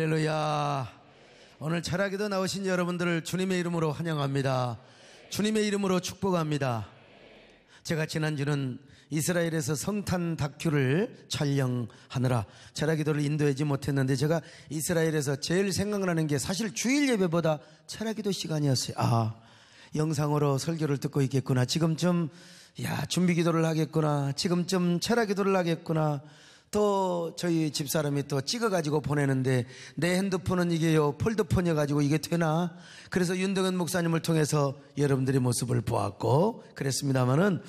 할렐루야. 오늘 철학에도 나오신 여러분들을 주님의 이름으로 환영합니다. 주님의 이름으로 축복합니다. 제가 지난주는 이스라엘에서 성탄 다큐를 촬영하느라 철학기도를 인도하지 못했는데, 제가 이스라엘에서 제일 생각나는 게 사실 주일 예배보다 철학기도 시간이었어요. 영상으로 설교를 듣고 있겠구나, 지금쯤 준비기도를 하겠구나, 지금쯤 철학기도를 하겠구나. 또 저희 집사람이 또 찍어가지고 보내는데 내 핸드폰은 이게요 폴더폰이어가지고 이게 되나? 그래서 윤덕은 목사님을 통해서 여러분들의 모습을 보았고 그랬습니다마는,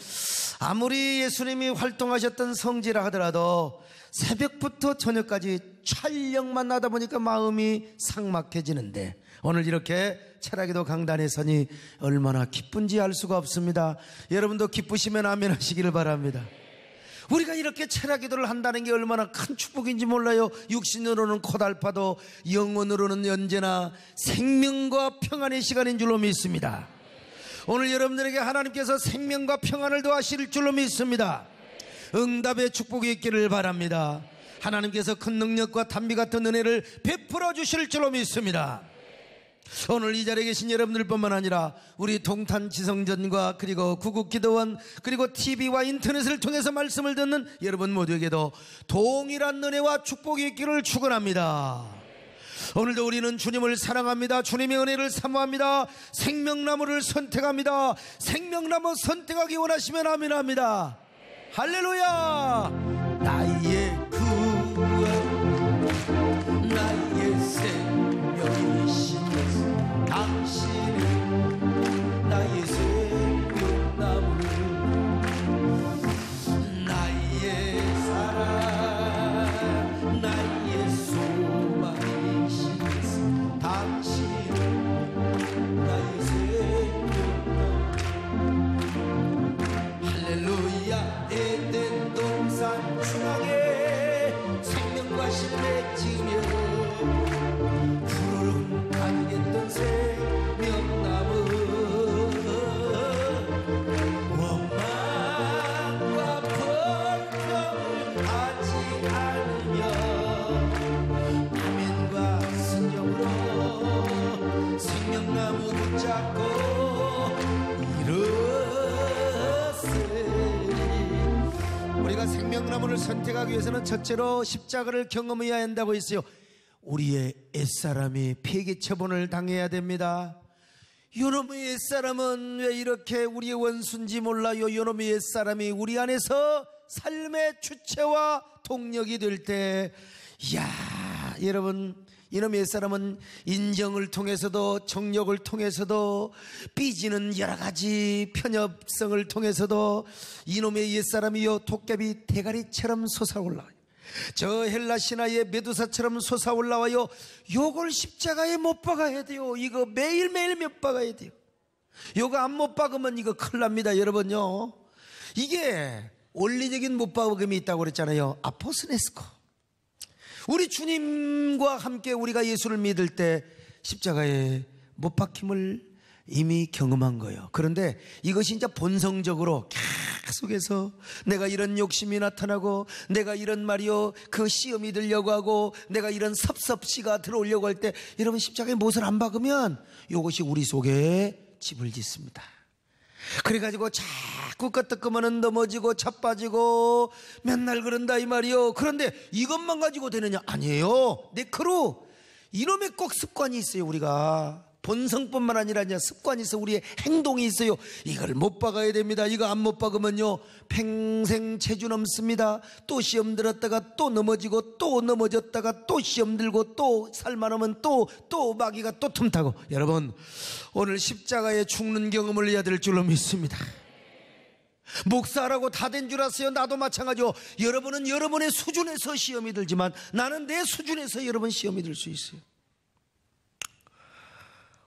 아무리 예수님이 활동하셨던 성지라 하더라도 새벽부터 저녁까지 촬영만 하다 보니까 마음이 삭막해지는데, 오늘 이렇게 철학기도 강단에 서니 얼마나 기쁜지 알 수가 없습니다. 여러분도 기쁘시면 아멘 하시기를 바랍니다. 우리가 이렇게 철학기도를 한다는 게 얼마나 큰 축복인지 몰라요. 육신으로는 코달파도 영혼으로는 언제나 생명과 평안의 시간인 줄로 믿습니다. 오늘 여러분들에게 하나님께서 생명과 평안을 더하실 줄로 믿습니다. 응답의 축복이 있기를 바랍니다. 하나님께서 큰 능력과 단비 같은 은혜를 베풀어 주실 줄로 믿습니다. 오늘 이 자리에 계신 여러분들뿐만 아니라 우리 동탄 지성전과 그리고 구국기도원 그리고 TV와 인터넷을 통해서 말씀을 듣는 여러분 모두에게도 동일한 은혜와 축복이 있기를 축원합니다. 오늘도 우리는 주님을 사랑합니다. 주님의 은혜를 사모합니다. 생명나무를 선택합니다. 생명나무 선택하기 원하시면 아멘합니다. 할렐루야. 나의 구원, 나의 생명이신 당신은 나의 생명나무, 나의 사랑, 나의 소망이신 당신은 나의 생명나무. 할렐루야. 에덴 동산 중앙에 생명과 실내 지으며 푸른 가득했던 생명나무, 원망과 번성을 하지 않으며 아멘과 순종으로 생명나무 붙잡고 일어서리. 우리가 생명나무를 선택하기 위해서는 첫째로 십자가를 경험해야 한다고 했어요. 우리의 옛사람이 폐기처분을 당해야 됩니다. 요놈의 옛사람은 왜 이렇게 우리의 원수인지 몰라요. 요놈의 옛사람이 우리 안에서 삶의 주체와 동력이 될 때, 여러분, 이놈의 옛사람은 인정을 통해서도 정력을 통해서도 삐지는 여러 가지 편협성을 통해서도 이놈의 옛사람이요 도깨비 대가리처럼 솟아올라요. 저 헬라 신화의 메두사처럼 솟아올라와요. 요걸 십자가에 못 박아야 돼요. 이거 매일매일 못 박아야 돼요. 요거 안 못 박으면 이거 큰일 납니다. 여러분요, 이게 원리적인 못 박음이 있다고 그랬잖아요. 아포스네스코. 우리 주님과 함께 우리가 예수를 믿을 때 십자가에 못 박힘을 이미 경험한 거예요. 그런데 이것이 이제 본성적으로 계속해서 내가 이런 욕심이 나타나고, 내가 이런 말이요 그 시험이 들려고 하고, 내가 이런 섭섭시가 들어오려고 할 때, 여러분 십자가에 못을 안 박으면 이것이 우리 속에 집을 짓습니다. 그래가지고 자꾸 끄떡끄면은 넘어지고 자빠지고 맨날 그런다 이 말이요. 그런데 이것만 가지고 되느냐? 아니에요. 네크루. 이놈의 꼭 습관이 있어요. 우리가 본성뿐만 아니라 이제 습관이 있어. 우리의 행동이 있어요. 이걸 못 박아야 됩니다. 이거 안 못 박으면요 평생 체주 넘습니다. 또 시험 들었다가 또 넘어지고 또 넘어졌다가 또 시험 들고 또 살만하면 또 마귀가 또 틈타고. 여러분, 오늘 십자가에 죽는 경험을 해야 될 줄로 믿습니다. 목사라고 다 된 줄 아세요? 나도 마찬가지요. 여러분은 여러분의 수준에서 시험이 들지만 나는 내 수준에서 여러분 시험이 들 수 있어요.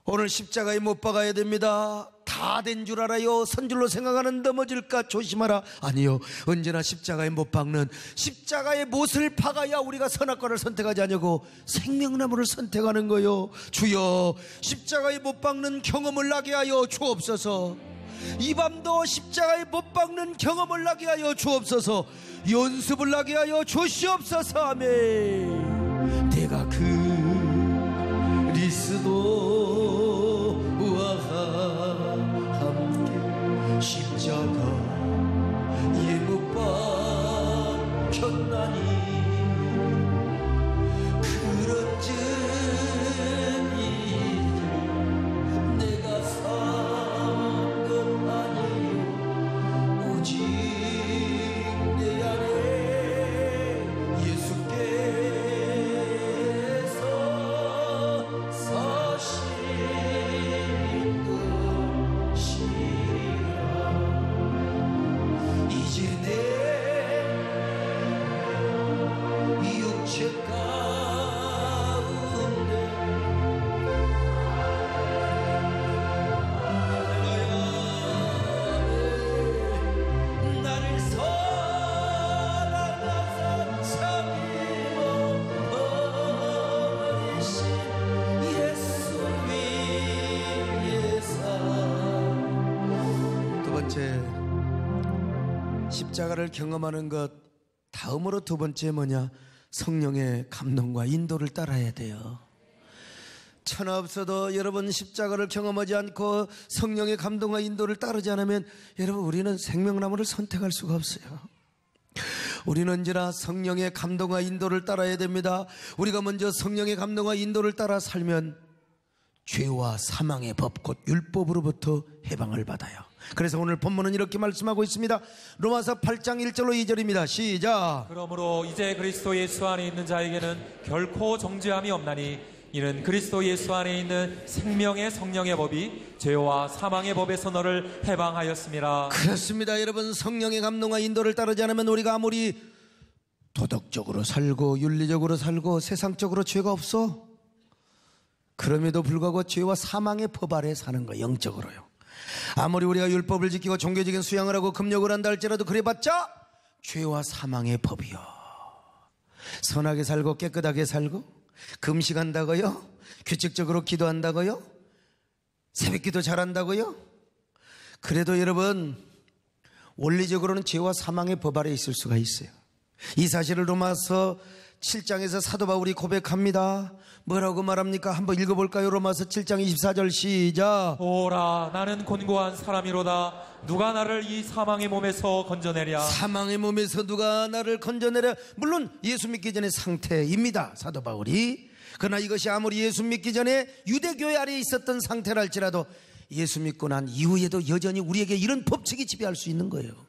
오늘 십자가에 못 박아야 됩니다. 다 된 줄 알아요. 선줄로 생각하는 넘어질까 조심하라. 아니요, 언제나 십자가에 못 박는, 십자가에 못을 박아야 우리가 선악과를 선택하지 않냐고 생명나무를 선택하는 거요. 주여, 십자가에 못 박는 경험을 나게 하여 주옵소서. 이 밤도 십자가에 못 박는 경험을 나게 하여 주옵소서. 연습을 나게 하여 주시옵소서. 아멘. 내가 그 십자가를 경험하는 것, 다음으로 두 번째 뭐냐? 성령의 감동과 인도를 따라야 돼요. 천하 없어도 여러분 십자가를 경험하지 않고 성령의 감동과 인도를 따르지 않으면 여러분 우리는 생명나무를 선택할 수가 없어요. 우리는 언제나 성령의 감동과 인도를 따라야 됩니다. 우리가 먼저 성령의 감동과 인도를 따라 살면 죄와 사망의 법, 곧 율법으로부터 해방을 받아요. 그래서 오늘 본문은 이렇게 말씀하고 있습니다. 로마서 8장 1절로 2절입니다. 시작. 그러므로 이제 그리스도 예수 안에 있는 자에게는 결코 정죄함이 없나니 이는 그리스도 예수 안에 있는 생명의 성령의 법이 죄와 사망의 법에서 너를 해방하였음이라. 그렇습니다. 여러분, 성령의 감동과 인도를 따르지 않으면 우리가 아무리 도덕적으로 살고 윤리적으로 살고 세상적으로 죄가 없어, 그럼에도 불구하고 죄와 사망의 법 아래 사는 거예요. 영적으로요. 아무리 우리가 율법을 지키고 종교적인 수양을 하고 금욕을 한다 할지라도 그래봤자 죄와 사망의 법이요. 선하게 살고 깨끗하게 살고 금식한다고요? 규칙적으로 기도한다고요? 새벽기도 잘한다고요? 그래도 여러분 원리적으로는 죄와 사망의 법 아래 있을 수가 있어요. 이 사실을 로마서 7장에서 사도 바울이 고백합니다. 뭐라고 말합니까? 한번 읽어볼까요? 로마서 7장 24절 시작. 오라 나는 곤고한 사람이로다. 누가 나를 이 사망의 몸에서 건져내랴. 사망의 몸에서 누가 나를 건져내랴. 물론 예수 믿기 전의 상태입니다, 사도 바울이. 그러나 이것이 아무리 예수 믿기 전에 유대교회 아래에 있었던 상태랄지라도 예수 믿고 난 이후에도 여전히 우리에게 이런 법칙이 지배할 수 있는 거예요.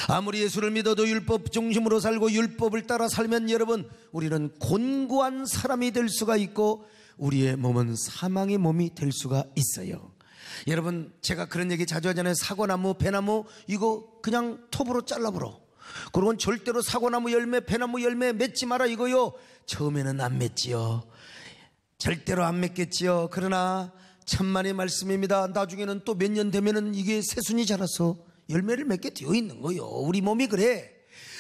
아무리 예수를 믿어도 율법 중심으로 살고 율법을 따라 살면 여러분 우리는 곤고한 사람이 될 수가 있고 우리의 몸은 사망의 몸이 될 수가 있어요. 여러분 제가 그런 얘기 자주 하잖아요. 사과나무, 배나무 이거 그냥 톱으로 잘라버려. 그건 절대로 사과나무 열매, 배나무 열매 맺지 마라 이거요. 처음에는 안 맺지요. 절대로 안 맺겠지요. 그러나 천만의 말씀입니다. 나중에는 또 몇 년 되면은 이게 새순이 자라서 열매를 맺게 되어 있는 거요. 우리 몸이 그래.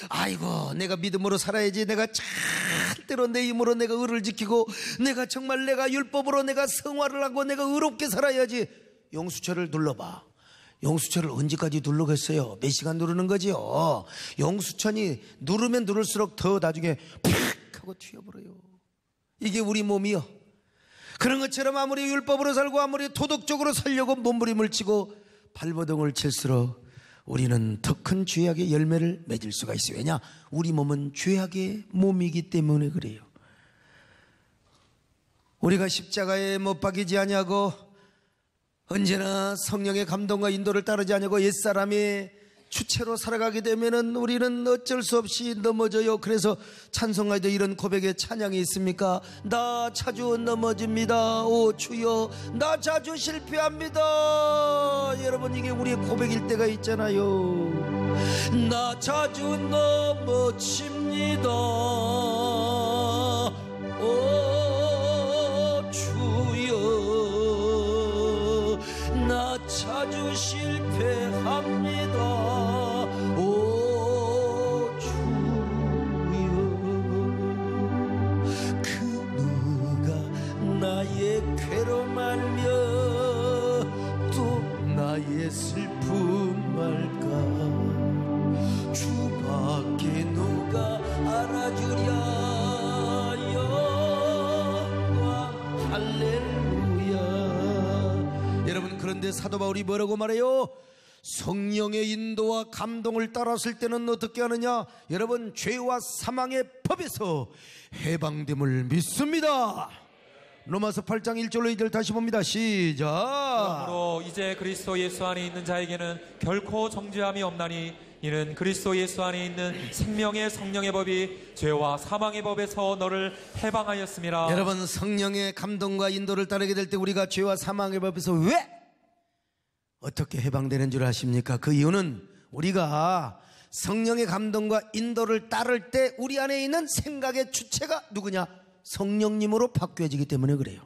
아이고 내가 믿음으로 살아야지. 내가 절대로 내 힘으로 내가 의를 지키고 내가 정말 내가 율법으로 내가 성화를 하고 내가 의롭게 살아야지. 영수철을 눌러봐. 영수철을 언제까지 누르겠어요? 몇 시간 누르는 거지요. 영수천이 누르면 누를수록 더 나중에 팍 하고 튀어버려요. 이게 우리 몸이요. 그런 것처럼 아무리 율법으로 살고 아무리 도덕적으로 살려고 몸부림을 치고 발버둥을 칠수록 우리는 더 큰 죄악의 열매를 맺을 수가 있어요. 왜냐? 우리 몸은 죄악의 몸이기 때문에 그래요. 우리가 십자가에 못 박이지 아니하고 언제나 성령의 감동과 인도를 따르지 아니하고 옛사람의 주체로 살아가게 되면은 우리는 어쩔 수 없이 넘어져요. 그래서 찬송가에도 이런 고백의 찬양이 있습니까? 나 자주 넘어집니다. 오 주여 나 자주 실패합니다. 여러분 이게 우리의 고백일 때가 있잖아요. 나 자주 넘어집니다. 오 주여 나 자주 실패합니다. 나의 괴로움 알며 또 나의 슬픔 알까. 주밖에 누가 알아주랴. 영광 할렐루야. 여러분 그런데 사도 바울이 뭐라고 말해요? 성령의 인도와 감동을 따랐을 때는 어떻게 하느냐? 여러분, 죄와 사망의 법에서 해방됨을 믿습니다. 로마서 8장 1절로 2절 다시 봅니다. 시작. 그러므로 이제 그리스도 예수 안에 있는 자에게는 결코 정죄함이 없나니 이는 그리스도 예수 안에 있는 생명의 성령의 법이 죄와 사망의 법에서 너를 해방하였음이라. 여러분, 성령의 감동과 인도를 따르게 될 때 우리가 죄와 사망의 법에서 왜 어떻게 해방되는 줄 아십니까? 그 이유는 우리가 성령의 감동과 인도를 따를 때 우리 안에 있는 생각의 주체가 누구냐? 성령님으로 바뀌어지기 때문에 그래요.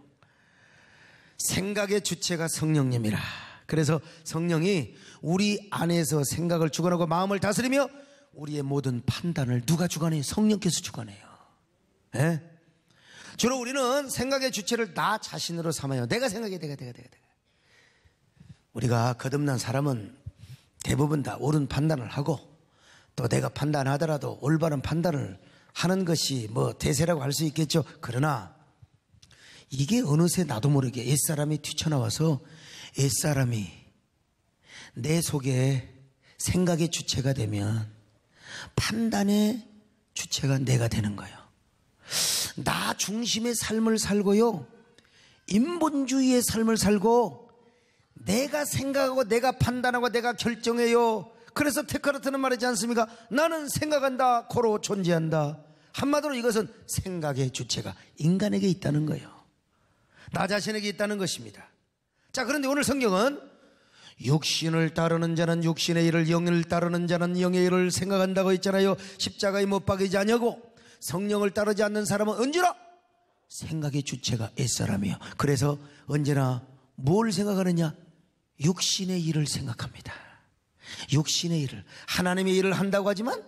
생각의 주체가 성령님이라. 그래서 성령이 우리 안에서 생각을 주관하고 마음을 다스리며 우리의 모든 판단을 누가 주관해요? 성령께서 주관해요. 예? 주로 우리는 생각의 주체를 나 자신으로 삼아요. 내가 생각해, 내가. 우리가 거듭난 사람은 대부분 다 옳은 판단을 하고, 또 내가 판단하더라도 올바른 판단을 하는 것이 뭐 대세라고 할 수 있겠죠. 그러나 이게 어느새 나도 모르게 옛사람이 튀쳐나와서 옛사람이 내 속에 생각의 주체가 되면 판단의 주체가 내가 되는 거예요. 나 중심의 삶을 살고요, 인본주의의 삶을 살고 내가 생각하고 내가 판단하고 내가 결정해요. 그래서 테크라트는 말하지 않습니까? 나는 생각한다, 코로 존재한다. 한마디로 이것은 생각의 주체가 인간에게 있다는 거예요. 나 자신에게 있다는 것입니다. 자, 그런데 오늘 성경은 육신을 따르는 자는 육신의 일을, 영을 따르는 자는 영의 일을 생각한다고 했잖아요. 십자가에 못 박이지 아니하고 성령을 따르지 않는 사람은 언제나 생각의 주체가 옛사람이에요. 그래서 언제나 뭘 생각하느냐? 육신의 일을 생각합니다. 육신의 일을, 하나님의 일을 한다고 하지만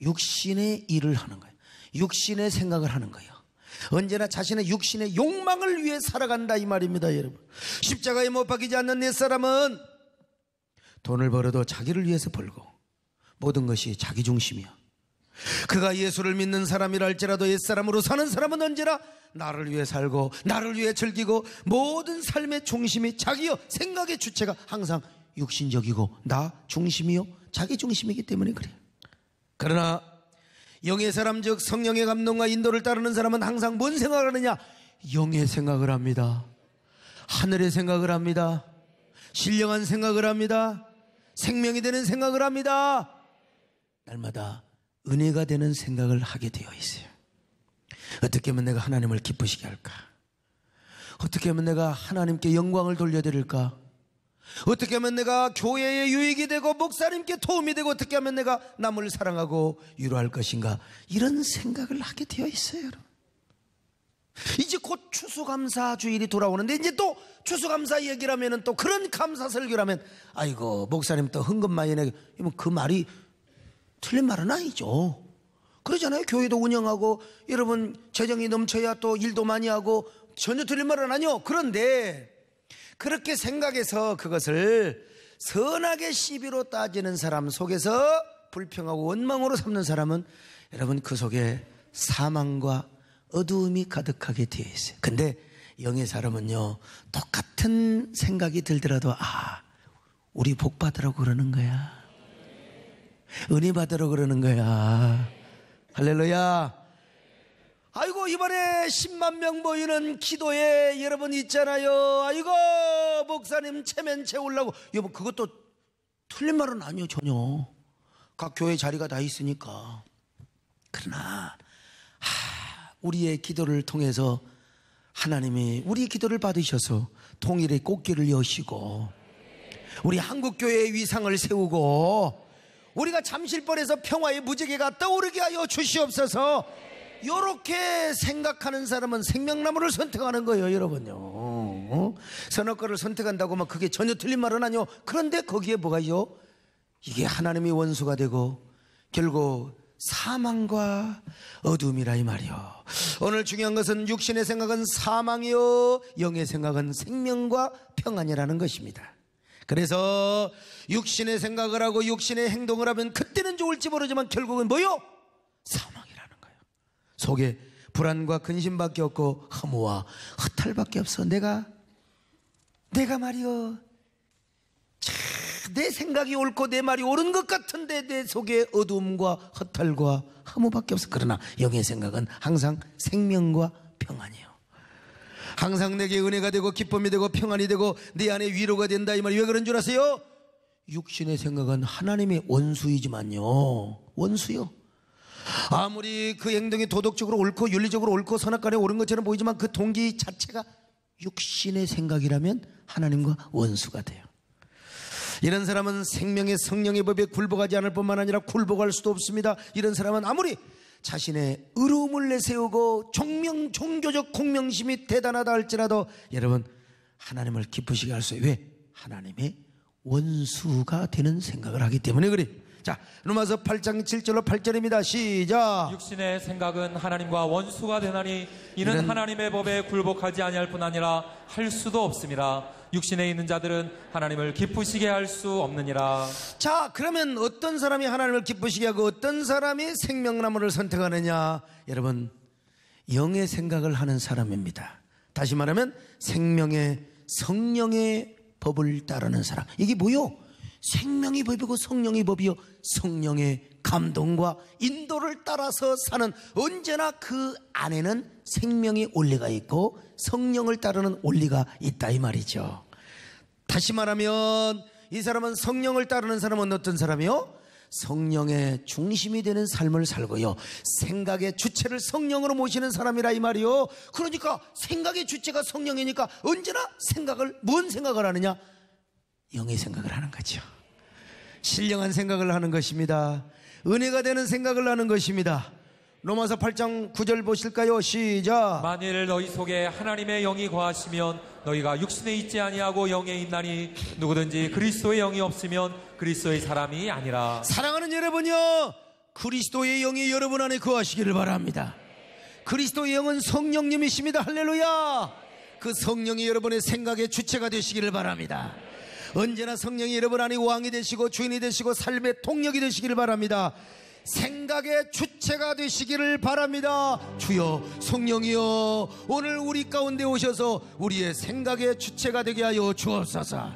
육신의 일을 하는 거예요. 육신의 생각을 하는 거예요. 언제나 자신의 육신의 욕망을 위해 살아간다 이 말입니다. 여러분, 십자가에 못 박이지 않는 옛사람은 돈을 벌어도 자기를 위해서 벌고 모든 것이 자기 중심이야. 그가 예수를 믿는 사람이라 할지라도 옛사람으로 사는 사람은 언제나 나를 위해 살고 나를 위해 즐기고 모든 삶의 중심이 자기요, 생각의 주체가 항상 육신적이고 나 중심이요, 자기 중심이기 때문에 그래요. 그러나 영의 사람, 즉 성령의 감동과 인도를 따르는 사람은 항상 뭔 생각을 하느냐? 영의 생각을 합니다. 하늘의 생각을 합니다. 신령한 생각을 합니다. 생명이 되는 생각을 합니다. 날마다 은혜가 되는 생각을 하게 되어 있어요. 어떻게 하면 내가 하나님을 기쁘시게 할까? 어떻게 하면 내가 하나님께 영광을 돌려드릴까? 어떻게 하면 내가 교회에 유익이 되고 목사님께 도움이 되고 어떻게 하면 내가 남을 사랑하고 위로할 것인가? 이런 생각을 하게 되어 있어요. 여러분, 이제 곧 추수감사 주일이 돌아오는데 이제 또 추수감사 얘기를 하면 또 그런 감사 설교를 하면 아이고 목사님 또 흥금 많이 내고, 그 말이 틀린 말은 아니죠. 그러잖아요. 교회도 운영하고 여러분 재정이 넘쳐야 또 일도 많이 하고 전혀 틀린 말은 아니요. 그런데 그렇게 생각해서 그것을 선하게 시비로 따지는 사람 속에서 불평하고 원망으로 삼는 사람은 여러분 그 속에 사망과 어두움이 가득하게 되어 있어요. 근데 영의 사람은요, 똑같은 생각이 들더라도 우리 복 받으라고 그러는 거야. 은혜 받으라고 그러는 거야. 할렐루야. 아이고 이번에 10만 명 모이는 기도회 여러분 있잖아요. 아이고 목사님 체면 채우려고. 여러분 그것도 틀린 말은 아니에요. 전혀. 각 교회 자리가 다 있으니까. 그러나 우리의 기도를 통해서 하나님이 우리 기도를 받으셔서 통일의 꽃길을 여시고 우리 한국교회의 위상을 세우고 우리가 잠실벌에서 평화의 무지개가 떠오르게 하여 주시옵소서. 이렇게 생각하는 사람은 생명나무를 선택하는 거예요. 여러분요, 선악과를 선택한다고 막 그게 전혀 틀린 말은 아니요. 그런데 거기에 뭐가 있죠? 이게 하나님의 원수가 되고 결국 사망과 어둠이라 이 말이요. 오늘 중요한 것은 육신의 생각은 사망이요, 영의 생각은 생명과 평안이라는 것입니다. 그래서 육신의 생각을 하고 육신의 행동을 하면 그때는 좋을지 모르지만 결국은 뭐요? 사망이라는 거예요. 속에 불안과 근심밖에 없고 허무와 허탈밖에 없어. 내가 말이요, 내 생각이 옳고 내 말이 옳은 것 같은데 내 속에 어두움과 허탈과 허무밖에 없어. 그러나 영의 생각은 항상 생명과 평안이에요. 항상 내게 은혜가 되고 기쁨이 되고 평안이 되고 내 안에 위로가 된다, 이 말이 왜 그런 줄 아세요? 육신의 생각은 하나님의 원수이지만요, 원수요. 아무리 그 행동이 도덕적으로 옳고 윤리적으로 옳고 선악간에 옳은 것처럼 보이지만 그 동기 자체가 육신의 생각이라면 하나님과 원수가 돼요. 이런 사람은 생명의 성령의 법에 굴복하지 않을 뿐만 아니라 굴복할 수도 없습니다. 이런 사람은 아무리 자신의 의로움을 내세우고 종교적 공명심이 대단하다 할지라도 여러분, 하나님을 기쁘시게 할 수, 왜? 하나님의 원수가 되는 생각을 하기 때문에 그래. 자, 로마서 8장 7절로 8절입니다. 시작. 육신의 생각은 하나님과 원수가 되나니 이는 하나님의 법에 굴복하지 아니할 뿐 아니라 할 수도 없습니다. 육신에 있는 자들은 하나님을 기쁘시게 할 수 없느니라. 자, 그러면 어떤 사람이 하나님을 기쁘시게 하고 어떤 사람이 생명나무를 선택하느냐? 여러분, 영의 생각을 하는 사람입니다. 다시 말하면 생명의 성령의 법을 따르는 사람. 이게 뭐요? 생명의 법이고 성령의 법이요, 성령의 감동과 인도를 따라서 사는, 언제나 그 안에는 생명의 원리가 있고 성령을 따르는 원리가 있다, 이 말이죠. 다시 말하면 이 사람은, 성령을 따르는 사람은 어떤 사람이요? 성령의 중심이 되는 삶을 살고요, 생각의 주체를 성령으로 모시는 사람이라, 이 말이요. 그러니까 생각의 주체가 성령이니까 언제나 생각을, 뭔 생각을 하느냐? 영의 생각을 하는 거죠. 신령한 생각을 하는 것입니다. 은혜가 되는 생각을 하는 것입니다. 로마서 8장 9절 보실까요? 시작. 만일 너희 속에 하나님의 영이 거하시면 너희가 육신에 있지 아니하고 영에 있나니 누구든지 그리스도의 영이 없으면 그리스도의 사람이 아니라. 사랑하는 여러분요, 그리스도의 영이 여러분 안에 거하시기를 바랍니다. 그리스도의 영은 성령님이십니다. 할렐루야. 그 성령이 여러분의 생각의 주체가 되시기를 바랍니다. 언제나 성령이 여러분 안에 왕이 되시고 주인이 되시고 삶의 동력이 되시기를 바랍니다. 생각의 주체가 되시기를 바랍니다. 주여, 성령이여, 오늘 우리 가운데 오셔서 우리의 생각의 주체가 되게 하여 주옵소서.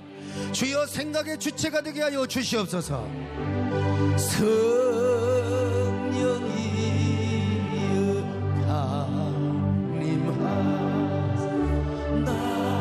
주여, 생각의 주체가 되게 하여 주시옵소서. 성령이여 강림하사 나를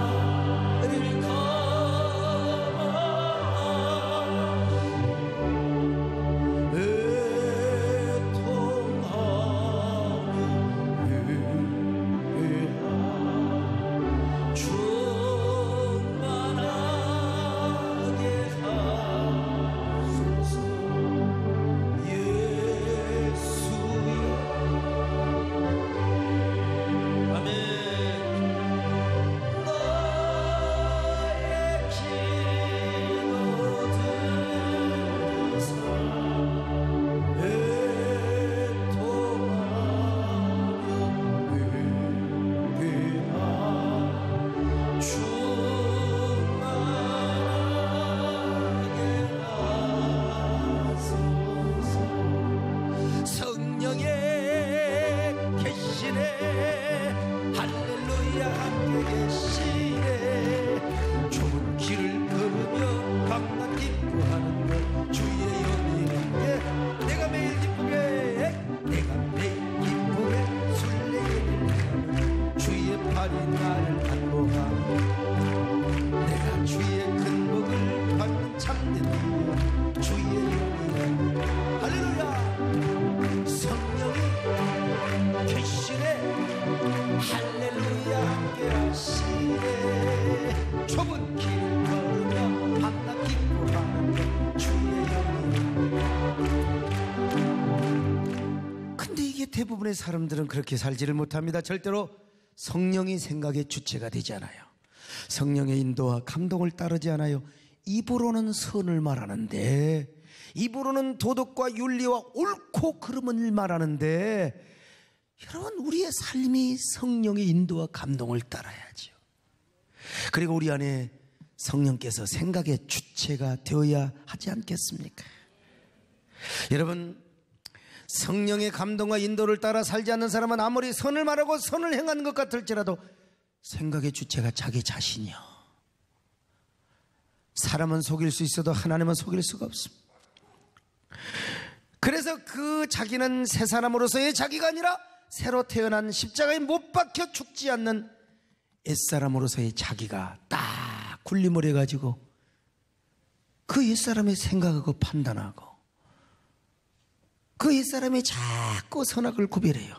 대부분의 사람들은 그렇게 살지를 못합니다. 절대로 성령이 생각의 주체가 되지 않아요. 성령의 인도와 감동을 따르지 않아요. 입으로는 선을 말하는데, 입으로는 도덕과 윤리와 옳고 그름을 말하는데, 여러분, 우리의 삶이 성령의 인도와 감동을 따라야죠. 그리고 우리 안에 성령께서 생각의 주체가 되어야 하지 않겠습니까? 여러분, 성령의 감동과 인도를 따라 살지 않는 사람은 아무리 선을 말하고 선을 행하는 것 같을지라도 생각의 주체가 자기 자신이요, 사람은 속일 수 있어도 하나님은 속일 수가 없습니다. 그래서 그 자기는 새 사람으로서의 자기가 아니라 새로 태어난 십자가에 못 박혀 죽지 않는 옛사람으로서의 자기가 딱 군림을 해가지고 그 옛사람의 생각하고 판단하고 그 옛사람이 자꾸 선악을 구별해요.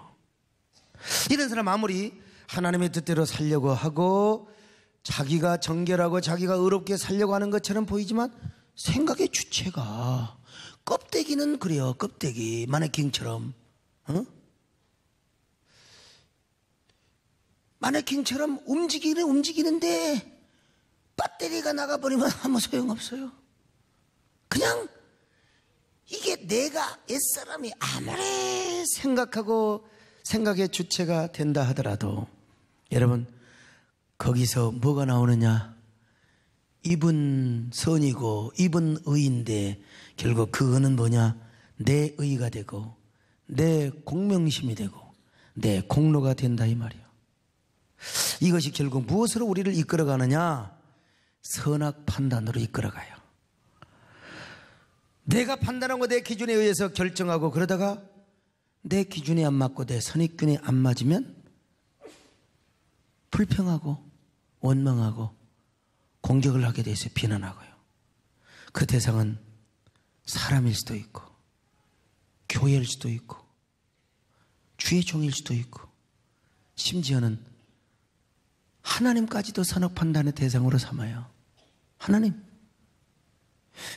이런 사람 아무리 하나님의 뜻대로 살려고 하고 자기가 정결하고 자기가 의롭게 살려고 하는 것처럼 보이지만 생각의 주체가 껍데기는 그래요. 껍데기 마네킹처럼 마네킹처럼 움직이는데 배터리가 나가버리면 아무 소용없어요. 그냥 이게 내가 옛사람이 아무리 생각하고 생각의 주체가 된다 하더라도 여러분 거기서 뭐가 나오느냐? 입은 선이고 입은 의인데 결국 그 의는 뭐냐? 내 의가 되고 내 공명심이 되고 내 공로가 된다 이 말이에요. 이것이 결국 무엇으로 우리를 이끌어가느냐? 선악 판단으로 이끌어가요. 내가 판단하고 내 기준에 의해서 결정하고 그러다가 내 기준에 안 맞고 내 선입견에 안 맞으면 불평하고 원망하고 공격을 하게 돼 있어요. 비난하고요. 그 대상은 사람일 수도 있고 교회일 수도 있고 주의 종일 수도 있고 심지어는 하나님까지도 선악 판단의 대상으로 삼아요. 하나님,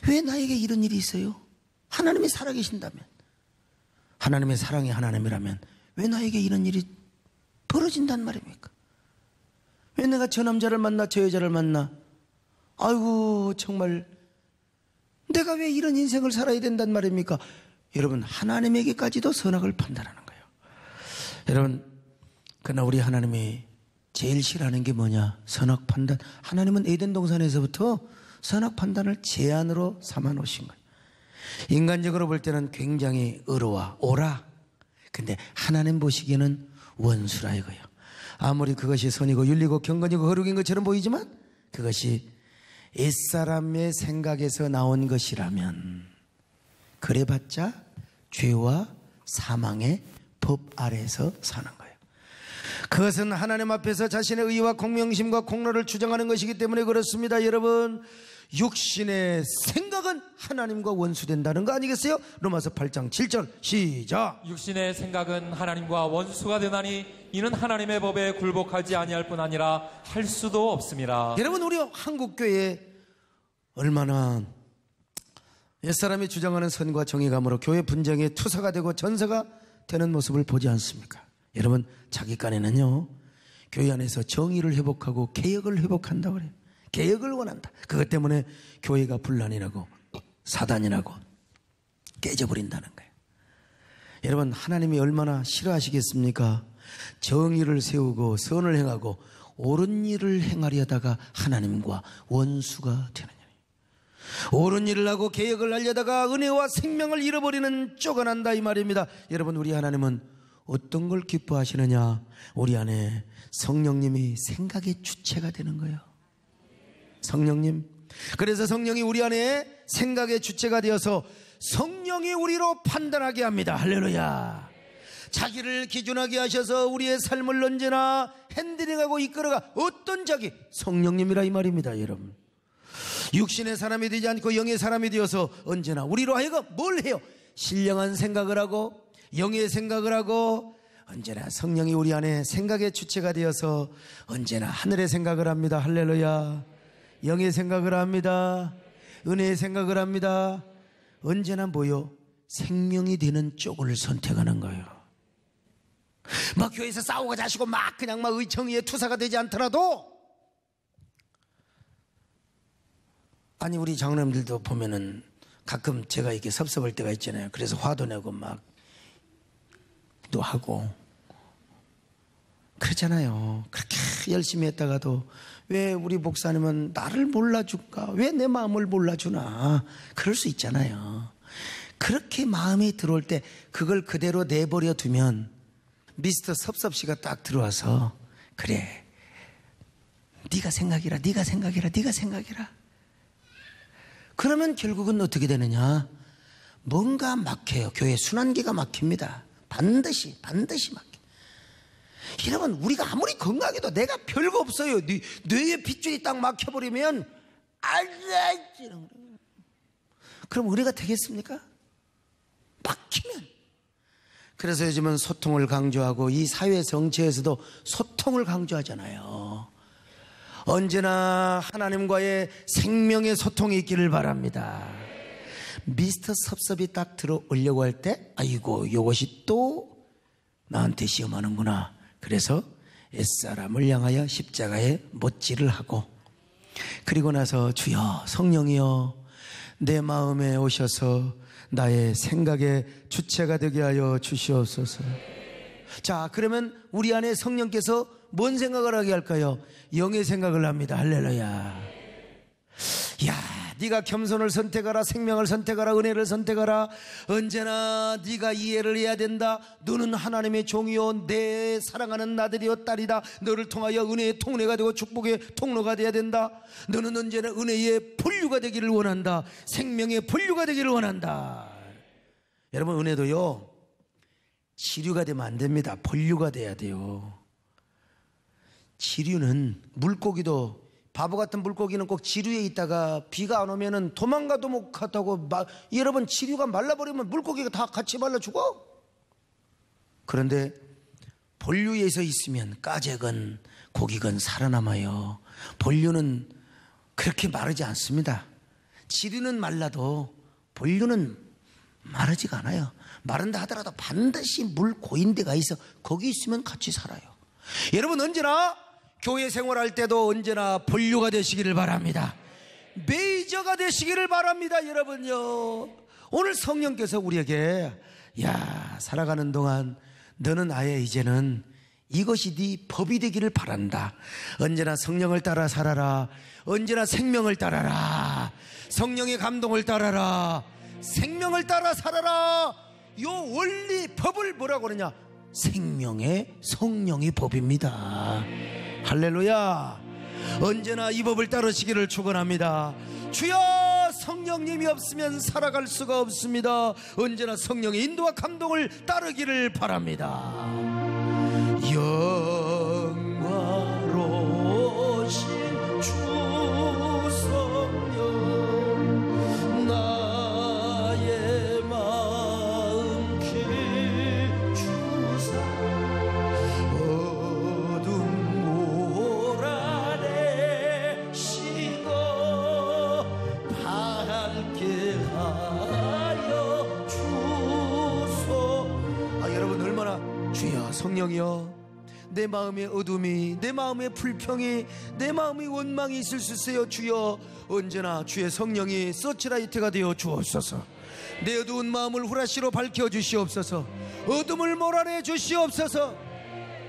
왜 나에게 이런 일이 있어요? 하나님이 살아계신다면, 하나님의 사랑이 하나님이라면 왜 나에게 이런 일이 벌어진단 말입니까? 왜 내가 저 남자를 만나 저 여자를 만나? 아이고 정말 내가 왜 이런 인생을 살아야 된단 말입니까? 여러분 하나님에게까지도 선악을 판단하는 거예요. 여러분 그러나 우리 하나님이 제일 싫어하는 게 뭐냐? 선악 판단. 하나님은 에덴 동산에서부터 선악 판단을 제한으로 삼아 놓으신 거예요. 인간적으로 볼 때는 굉장히 의로워 옳아. 근데 하나님 보시기에는 원수라 이거예요. 아무리 그것이 선이고 윤리고 경건이고 거룩인 것처럼 보이지만 그것이 옛사람의 생각에서 나온 것이라면 그래봤자 죄와 사망의 법 아래에서 사는 거예요. 그것은 하나님 앞에서 자신의 의와 공명심과 공로를 주장하는 것이기 때문에 그렇습니다. 여러분 육신의 생각은 하나님과 원수된다는 거 아니겠어요? 로마서 8장 7절 시작. 육신의 생각은 하나님과 원수가 되나니 이는 하나님의 법에 굴복하지 아니할 뿐 아니라 할 수도 없습니다. 여러분 우리 한국교회에 얼마나 옛사람이 주장하는 선과 정의감으로 교회 분쟁의 투사가 되고 전사가 되는 모습을 보지 않습니까? 여러분 자기 간에는요 교회 안에서 정의를 회복하고 개혁을 회복한다고 그래요. 개혁을 원한다. 그것 때문에 교회가 분란이 나고 사단이 나고 깨져버린다는 거예요. 여러분 하나님이 얼마나 싫어하시겠습니까? 정의를 세우고 선을 행하고 옳은 일을 행하려다가 하나님과 원수가 되느냐. 옳은 일을 하고 개혁을 하려다가 은혜와 생명을 잃어버리는 쫓아난다 이 말입니다. 여러분 우리 하나님은 어떤 걸 기뻐하시느냐? 우리 안에 성령님이 생각의 주체가 되는 거예요. 성령님. 그래서 성령이 우리 안에 생각의 주체가 되어서 성령이 우리로 판단하게 합니다. 할렐루야. 자기를 기준하게 하셔서 우리의 삶을 언제나 핸들링하고 이끌어가 어떤 자기? 성령님이라 이 말입니다. 여러분 육신의 사람이 되지 않고 영의 사람이 되어서 언제나 우리로 하여금 뭘 해요? 신령한 생각을 하고 영의 생각을 하고 언제나 성령이 우리 안에 생각의 주체가 되어서 언제나 하늘의 생각을 합니다. 할렐루야. 영의 생각을 합니다. 은혜의 생각을 합니다. 언제나 뭐요? 생명이 되는 쪽을 선택하는 거예요. 막 교회에서 싸우고 자시고 막 그냥 막 의청의에 투사가 되지 않더라도 아니 우리 장로님들도 보면은 가끔 제가 이렇게 섭섭할 때가 있잖아요. 그래서 화도 내고 막 또 하고 그렇잖아요. 그렇게 열심히 했다가도 왜 우리 목사님은 나를 몰라줄까? 왜 내 마음을 몰라주나? 그럴 수 있잖아요. 그렇게 마음이 들어올 때 그걸 그대로 내버려 두면 미스터 섭섭씨가 딱 들어와서 그래 네가 생각이라 네가 생각이라 네가 생각이라 그러면 결국은 어떻게 되느냐? 뭔가 막혀요. 교회 순환기가 막힙니다. 반드시 막혀. 여러분, 우리가 아무리 건강해도 내가 별거 없어요. 뇌에 핏줄이 딱 막혀버리면 그럼 우리가 되겠습니까? 막히면. 그래서 요즘은 소통을 강조하고 이 사회 정치에서도 소통을 강조하잖아요. 언제나 하나님과의 생명의 소통이 있기를 바랍니다. 미스터 섭섭이 딱 들어오려고 할 때 아이고 이것이 또 나한테 시험하는구나. 그래서 옛사람을 향하여 십자가에 못질을 하고, 그리고 나서 주여 성령이여 내 마음에 오셔서 나의 생각의 주체가 되게 하여 주시옵소서. 자, 그러면 우리 안에 성령께서 뭔 생각을 하게 할까요? 영의 생각을 합니다. 할렐루야. 야, 네가 겸손을 선택하라, 생명을 선택하라, 은혜를 선택하라. 언제나 네가 이해를 해야 된다. 너는 하나님의 종이요 내 사랑하는 아들이요 딸이다. 너를 통하여 은혜의 통로가 되고 축복의 통로가 되어야 된다. 너는 언제나 은혜의 본류가 되기를 원한다. 생명의 본류가 되기를 원한다. 여러분, 은혜도요 지류가 되면 안 됩니다. 본류가 돼야 돼요. 지류는, 물고기도, 바보 같은 물고기는 꼭 지류에 있다가 비가 안 오면은 도망가도 못 갔다고. 여러분, 지류가 말라버리면 물고기가 다 같이 말라 죽어. 그런데 본류에서 있으면 까재건 고기건 살아남아요. 본류는 그렇게 마르지 않습니다. 지류는 말라도 본류는 마르지가 않아요. 마른다 하더라도 반드시 물 고인 데가 있어. 거기 있으면 같이 살아요. 여러분, 언제나 교회 생활할 때도 언제나 본류가 되시기를 바랍니다. 메이저가 되시기를 바랍니다. 여러분요, 오늘 성령께서 우리에게 야, 살아가는 동안 너는 아예 이제는 이것이 네 법이 되기를 바란다. 언제나 성령을 따라 살아라. 언제나 생명을 따라라. 성령의 감동을 따라라. 생명을 따라 살아라. 요 원리 법을 뭐라고 그러냐? 생명의 성령의 법입니다. 할렐루야. 언제나 이 법을 따르시기를 축원합니다. 주여, 성령님이 없으면 살아갈 수가 없습니다. 언제나 성령의 인도와 감동을 따르기를 바랍니다. 영화로우신 주 성령, 나의 마음 비추사 성령이여, 내 마음의 어둠이, 내 마음의 불평이, 내 마음의 원망이 있을 수 있어요. 주여, 언제나 주의 성령이 서치라이트가 되어 주옵소서. 내 어두운 마음을 후라시로 밝혀 주시옵소서. 어둠을 몰아내 주시옵소서.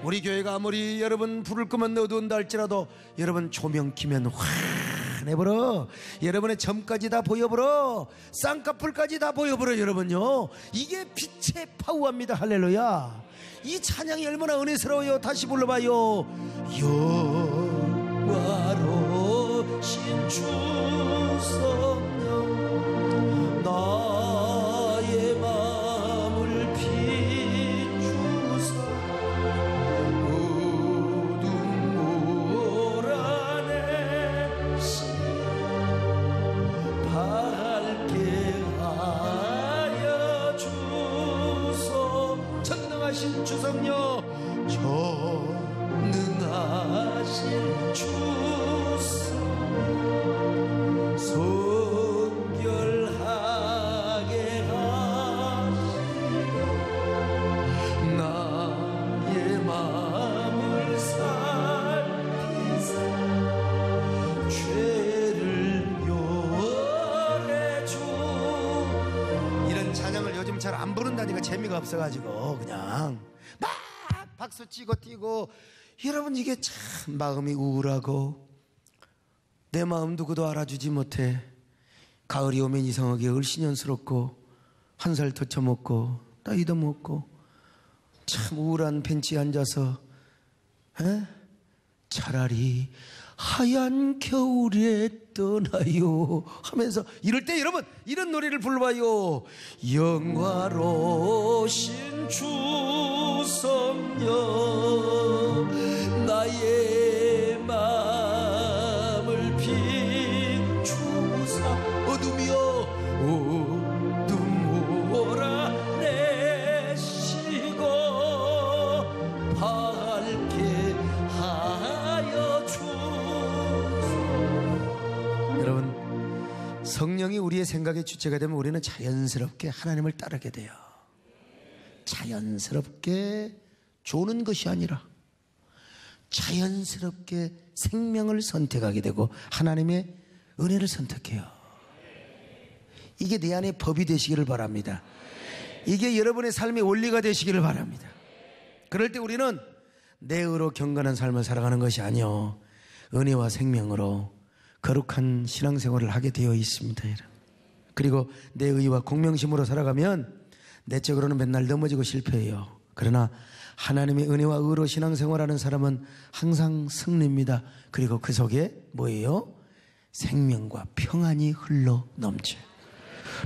우리 교회가 아무리 여러분 불을 끄면 어두운다 할지라도 여러분 조명 키면 환해버려. 여러분의 점까지 다 보여버려. 쌍꺼풀까지 다 보여버려. 여러분요, 이게 빛의 파워입니다. 할렐루야. 이 찬양이 얼마나 은혜스러워요. 다시 불러봐요. 영화로우신 주 성령, 나의 마음을 비추사 어둠 몰아내시며 밝게 하여 주소. 전능하신 주 성령, 전능하신 주 성령, 성결하게 하시고 나의 마음을 살피사 죄를 요래주. 이런 찬양을 요즘 잘 안 부른다니까 재미가 없어가지고 그냥 막 박수 치고 뛰고. 여러분, 이게 참 마음이 우울하고 내 마음 누구도 알아주지 못해. 가을이 오면 이상하게 을씨년스럽고 한 살 더 처먹고 나이도 먹고 참 우울한 벤치에 앉아서 차라리 하얀 겨울에 떠나요 하면서 이럴 때 여러분 이런 노래를 불러봐요. 영화로우신 주 성령 나의 마음을 비추사 어둠이여 어둠 몰아내시고 밝게 하여 주소서. 여러분 성령이 우리의 생각의 주체가 되면 우리는 자연스럽게 하나님을 따르게 돼요. 자연스럽게 조는 것이 아니라 자연스럽게 생명을 선택하게 되고 하나님의 은혜를 선택해요. 이게 내 안에 법이 되시기를 바랍니다. 이게 여러분의 삶의 원리가 되시기를 바랍니다. 그럴 때 우리는 내 의로 경건한 삶을 살아가는 것이 아니요 은혜와 생명으로 거룩한 신앙생활을 하게 되어 있습니다. 그리고 내 의와 공명심으로 살아가면 내적으로는 맨날 넘어지고 실패해요. 그러나 하나님의 은혜와 의로 신앙생활하는 사람은 항상 승리입니다. 그리고 그 속에 뭐예요? 생명과 평안이 흘러 넘쳐요.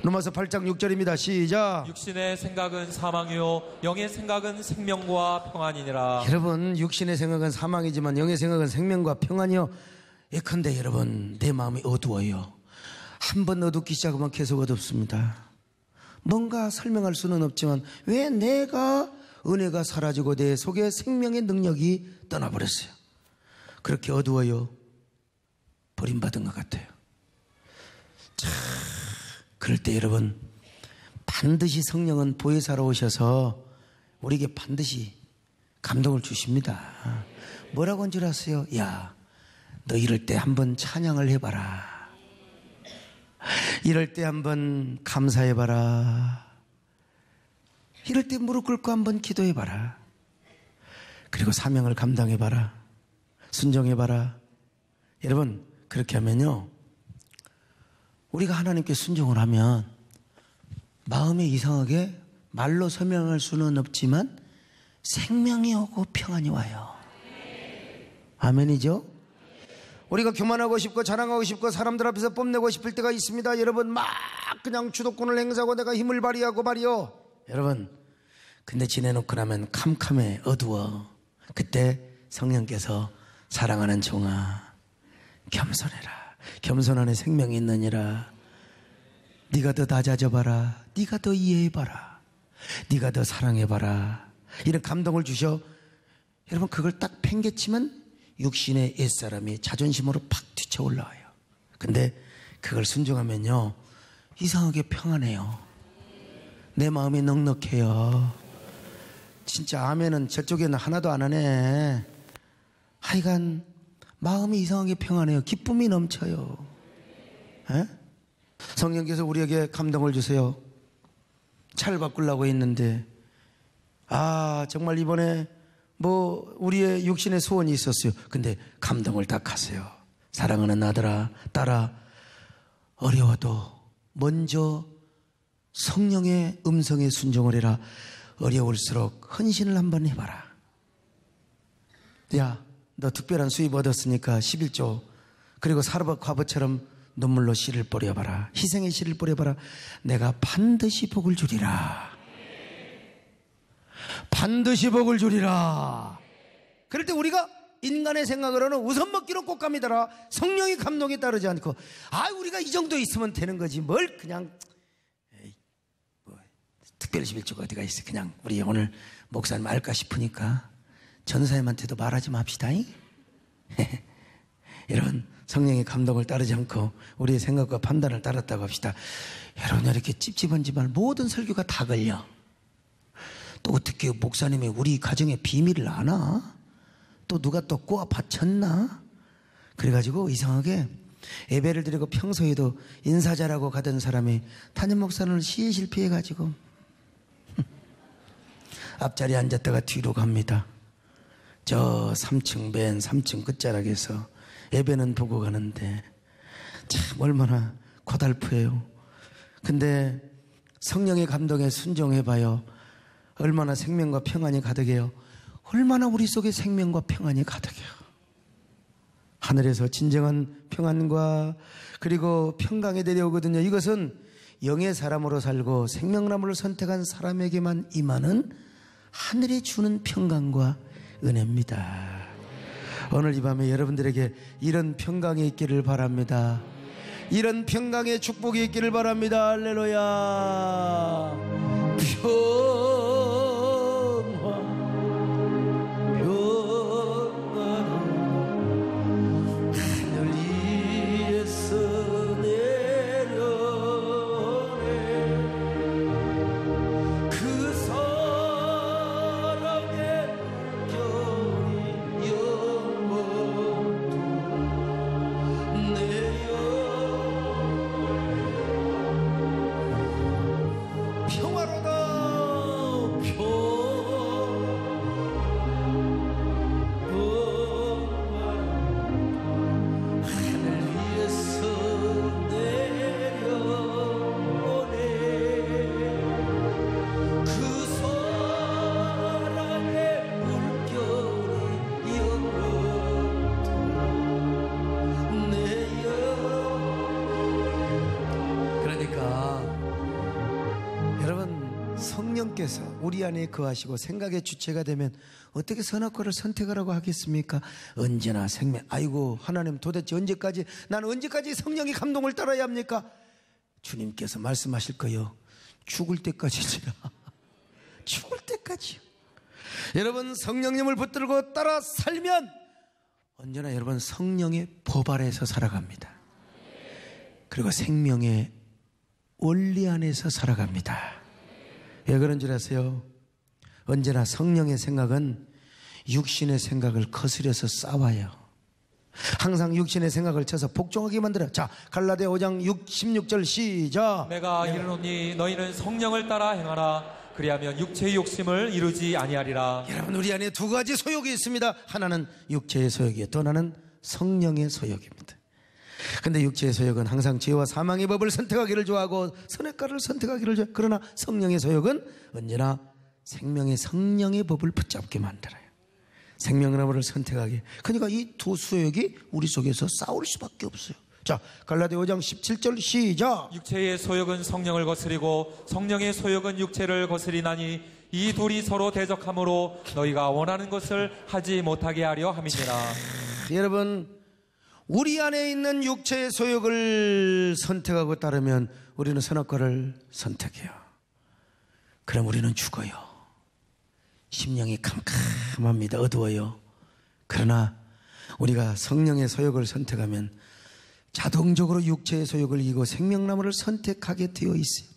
로마서 8장 6절입니다. 시작. 육신의 생각은 사망이요 영의 생각은 생명과 평안이니라. 여러분 육신의 생각은 사망이지만 영의 생각은 생명과 평안이요. 예컨대 여러분 내 마음이 어두워요. 한번 어둡기 시작하면 계속 어둡습니다. 뭔가 설명할 수는 없지만 왜 내가 은혜가 사라지고 내 속에 생명의 능력이 떠나버렸어요. 그렇게 어두워요. 버림받은 것 같아요. 자, 그럴 때 여러분 반드시 성령은 보혜사로 오셔서 우리에게 반드시 감동을 주십니다. 뭐라고 한 줄 아세요? 야, 너 이럴 때 한번 찬양을 해봐라. 이럴 때 한번 감사해봐라. 이럴 때 무릎 꿇고 한번 기도해봐라. 그리고 사명을 감당해봐라. 순종해봐라. 여러분 그렇게 하면요 우리가 하나님께 순종을 하면 마음에 이상하게 말로 설명할 수는 없지만 생명이 오고 평안이 와요. 아멘이죠? 우리가 교만하고 싶고 자랑하고 싶고 사람들 앞에서 뽐내고 싶을 때가 있습니다. 여러분 막 그냥 주도권을 행사하고 내가 힘을 발휘하고 말이요. 여러분 근데 지내놓고 나면 캄캄해 어두워. 그때 성령께서 사랑하는 종아 겸손해라. 겸손 안에 생명이 있느니라. 네가 더 낮아져봐라. 네가 더 이해해봐라. 네가 더 사랑해봐라. 이런 감동을 주셔. 여러분 그걸 딱 팽개치면 육신의 옛사람이 자존심으로 팍 뛰쳐 올라와요. 근데 그걸 순종하면요 이상하게 평안해요. 내 마음이 넉넉해요. 진짜 아멘은 저쪽에는 하나도 안 하네. 하여간 마음이 이상하게 평안해요. 기쁨이 넘쳐요. 에? 성령께서 우리에게 감동을 주세요. 차를 바꾸려고 했는데 정말 이번에 우리의 육신의 소원이 있었어요. 근데 감동을 딱 하세요. 사랑하는 아들아 딸아 어려워도 먼저 성령의 음성에 순종을 해라. 어려울수록 헌신을 한번 해봐라. 야, 너 특별한 수입 얻었으니까 11조 그리고 사르밧 과부처럼 눈물로 씨를 뿌려봐라. 희생의 씨를 뿌려봐라. 내가 반드시 복을 주리라. 반드시 복을 주리라. 그럴 때 우리가 인간의 생각으로는 우선 먹기로 꼭 갑니다라. 성령의 감동에 따르지 않고 우리가 이 정도 있으면 되는 거지 뭘 그냥 특별 11조가 어디가 있어. 그냥 우리 오늘 목사님 알까 싶으니까 전사님한테도 말하지 맙시다. 여러분 성령의 감동을 따르지 않고 우리의 생각과 판단을 따랐다고 합시다. 여러분 이렇게 찝찝한지만 모든 설교가 다 걸려. 또 어떻게 목사님이 우리 가정의 비밀을 아나? 또 누가 또 꼬아 바쳤나? 그래가지고 이상하게 예배를 드리고 평소에도 인사 잘하고 가던 사람이 담임 목사를 실실 피해가지고 앞자리에 앉았다가 뒤로 갑니다. 저 3층 맨 3층 끝자락에서 예배는 보고 가는데 참 얼마나 고달프해요. 근데 성령의 감동에 순종해봐요. 얼마나 생명과 평안이 가득해요. 얼마나 우리 속에 생명과 평안이 가득해요. 하늘에서 진정한 평안과 그리고 평강이 내려오거든요. 이것은 영의 사람으로 살고 생명나무를 선택한 사람에게만 임하는 하늘이 주는 평강과 은혜입니다. 오늘 이 밤에 여러분들에게 이런 평강이 있기를 바랍니다. 이런 평강의 축복이 있기를 바랍니다. 할렐루야. 성령께서 우리 안에 거하시고 생각의 주체가 되면 어떻게 선악과를 선택하라고 하겠습니까? 언제나 생명. 아이고 하나님, 도대체 언제까지, 나는 언제까지 성령의 감동을 따라야 합니까? 주님께서 말씀하실 거요, 죽을 때까지지라. 죽을 때까지요. 여러분 성령님을 붙들고 따라 살면 언제나 여러분 성령의 법 아래에서 살아갑니다. 그리고 생명의 원리 안에서 살아갑니다. 왜 그런 줄 아세요? 언제나 성령의 생각은 육신의 생각을 거스려서 싸워요. 항상 육신의 생각을 쳐서 복종하게 만들어요. 자, 갈라디아 5장 16절 시작. 내가 이르노니 너희는 성령을 따라 행하라. 그리하면 육체의 욕심을 이루지 아니하리라. 여러분, 우리 안에 두 가지 소욕이 있습니다. 하나는 육체의 소욕이에요. 또 하나는 성령의 소욕입니다. 근데 육체의 소욕은 항상 죄와 사망의 법을 선택하기를 좋아하고 선악과를 선택하기를 좋아해요. 그러나 성령의 소욕은 언제나 생명의 성령의 법을 붙잡게 만들어요. 생명나무를 선택하게. 그러니까 이 두 소욕이 우리 속에서 싸울 수밖에 없어요. 자, 갈라디아 5장 17절 시작. 육체의 소욕은 성령을 거스리고 성령의 소욕은 육체를 거스리나니 이 둘이 서로 대적하므로 너희가 원하는 것을 하지 못하게 하려 함이니라. 여러분, 우리 안에 있는 육체의 소욕을 선택하고 따르면 우리는 선악과를 선택해요. 그럼 우리는 죽어요. 심령이 캄캄합니다. 어두워요. 그러나 우리가 성령의 소욕을 선택하면 자동적으로 육체의 소욕을 이기고 생명나무를 선택하게 되어 있어요.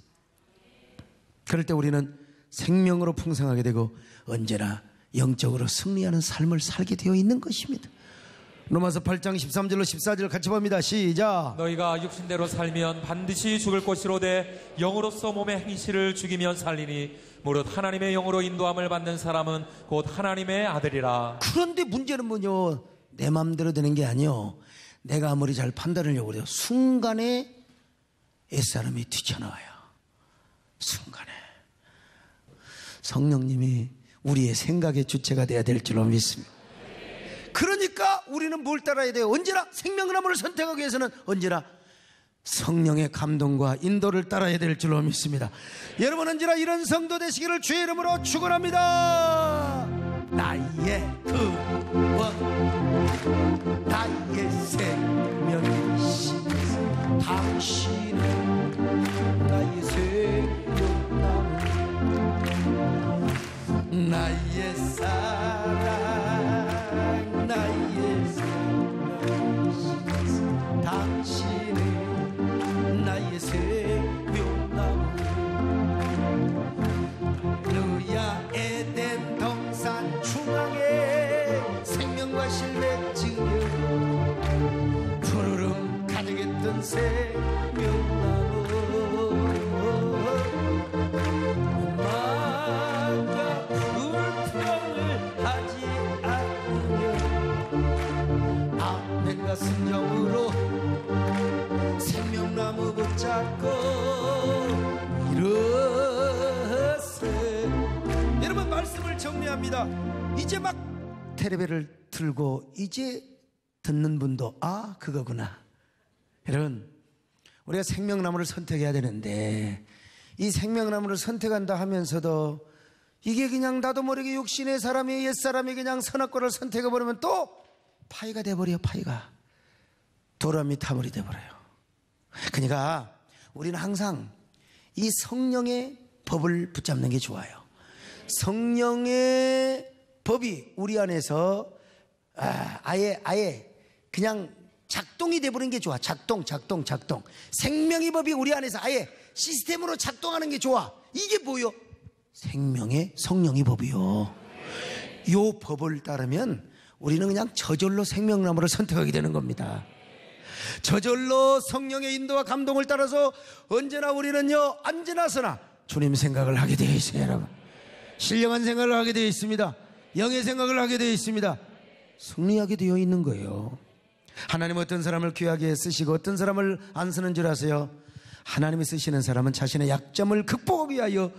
그럴 때 우리는 생명으로 풍성하게 되고 언제나 영적으로 승리하는 삶을 살게 되어 있는 것입니다. 로마서 8장 13절로 14절 같이 봅니다. 시작. 너희가 육신대로 살면 반드시 죽을 것이로되 영으로서 몸의 행실을 죽이면 살리니 무릇 하나님의 영으로 인도함을 받는 사람은 곧 하나님의 아들이라. 그런데 문제는 뭐냐? 내 마음대로 되는 게 아니요, 내가 아무리 잘 판단하려고 해도 순간에 옛사람이 뛰쳐나와요. 순간에. 성령님이 우리의 생각의 주체가 되어야 될 줄로 믿습니다. 그러니까 우리는 뭘 따라야 돼요? 언제나 생명나무를 선택하기 위해서는 언제나 성령의 감동과 인도를 따라야 될 줄로 믿습니다. 여러분, 언제나 이런 성도 되시기를 주의 이름으로 축원합니다. 나의 구원, 나의 생명이신 당신은 나의 생명나무, 나의 사랑, 나의 생명이신 당신은 나의 생명나무. 루야 에덴 동산 중앙에 생명과 실내 지으며 푸르름 가득했던 생명나무. 엄마가 불평을 하지 않으며 아멘과 순종으로 생명나무 붙잡고 일어세. 여러분, 말씀을 정리합니다. 이제 막 테레비를 들고 이제 듣는 분도 아, 그거구나. 여러분, 우리가 생명나무를 선택해야 되는데 이 생명나무를 선택한다 하면서도 이게 그냥 나도 모르게 육신의 사람이 옛사람이 그냥 선악과를 선택해버리면 또 파이가 돼버려요. 파이가 도라미 타물이 돼버려요. 그러니까 우리는 항상 이 성령의 법을 붙잡는 게 좋아요. 성령의 법이 우리 안에서 아예 그냥 작동이 돼버리는 게 좋아. 작동. 생명의 법이 우리 안에서 아예 시스템으로 작동하는 게 좋아. 이게 뭐요? 생명의 성령의 법이요. 요 법을 따르면 우리는 그냥 저절로 생명나무를 선택하게 되는 겁니다. 저절로 성령의 인도와 감동을 따라서 언제나 우리는요, 언제나서나 주님 생각을 하게 되어 있어요. 여러분, 신령한 생각을 하게 되어 있습니다. 영의 생각을 하게 되어 있습니다. 승리하게 되어 있는 거예요. 하나님은 어떤 사람을 귀하게 쓰시고 어떤 사람을 안 쓰는 줄 아세요? 하나님이 쓰시는 사람은 자신의 약점을 극복하기 위하여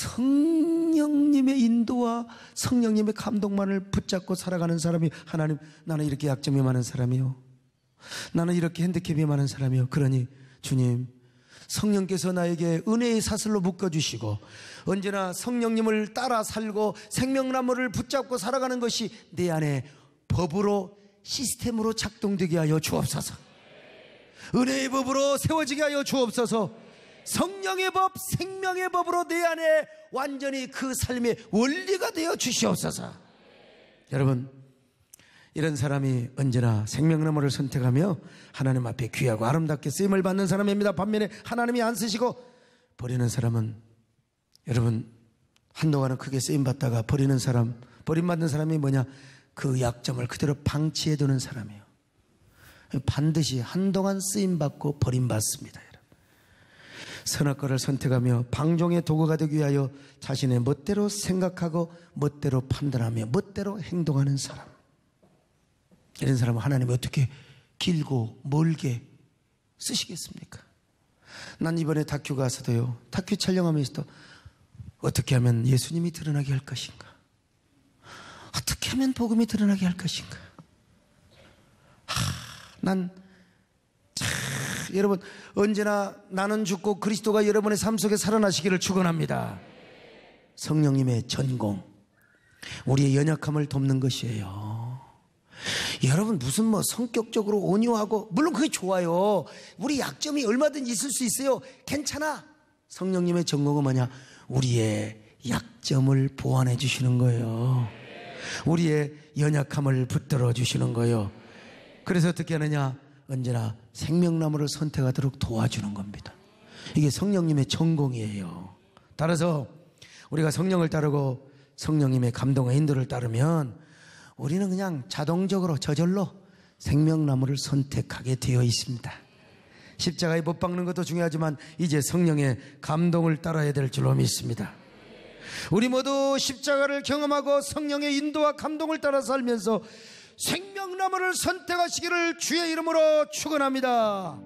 성령님의 인도와 성령님의 감동만을 붙잡고 살아가는 사람이, 하나님, 나는 이렇게 약점이 많은 사람이요, 나는 이렇게 핸디캡이 많은 사람이요, 그러니 주님, 성령께서 나에게 은혜의 사슬로 묶어주시고 언제나 성령님을 따라 살고 생명나무를 붙잡고 살아가는 것이 내 안에 법으로, 시스템으로 작동되게 하여 주옵소서. 은혜의 법으로 세워지게 하여 주옵소서. 성령의 법, 생명의 법으로 내 안에 완전히 그 삶의 원리가 되어 주시옵소서. 여러분, 이런 사람이 언제나 생명나무를 선택하며 하나님 앞에 귀하고 아름답게 쓰임을 받는 사람입니다. 반면에 하나님이 안 쓰시고 버리는 사람은, 여러분, 한동안은 크게 쓰임받다가 버리는 사람, 버림받는 사람이 뭐냐? 그 약점을 그대로 방치해 두는 사람이에요. 반드시 한동안 쓰임받고 버림받습니다. 선악과를 선택하며 방종의 도구가 되기 위하여 자신의 멋대로 생각하고 멋대로 판단하며 멋대로 행동하는 사람, 이런 사람은 하나님이 어떻게 길고 멀게 쓰시겠습니까? 난 이번에 다큐 가서도요, 다큐 촬영하면서도 어떻게 하면 예수님이 드러나게 할 것인가, 어떻게 하면 복음이 드러나게 할 것인가. 여러분, 언제나 나는 죽고 그리스도가 여러분의 삶 속에 살아나시기를 축원합니다. 성령님의 전공, 우리의 연약함을 돕는 것이에요. 여러분, 무슨 성격적으로 온유하고, 물론 그게 좋아요. 우리 약점이 얼마든지 있을 수 있어요. 괜찮아. 성령님의 전공은 뭐냐? 우리의 약점을 보완해 주시는 거예요. 우리의 연약함을 붙들어 주시는 거예요. 그래서 어떻게 하느냐? 언제나 생명나무를 선택하도록 도와주는 겁니다. 이게 성령님의 전공이에요. 따라서 우리가 성령을 따르고 성령님의 감동과 인도를 따르면 우리는 그냥 자동적으로 저절로 생명나무를 선택하게 되어 있습니다. 십자가에 못 박는 것도 중요하지만 이제 성령의 감동을 따라야 될 줄로 믿습니다. 우리 모두 십자가를 경험하고 성령의 인도와 감동을 따라 살면서 생명나무를 선택하시기를 주의 이름으로 축원합니다.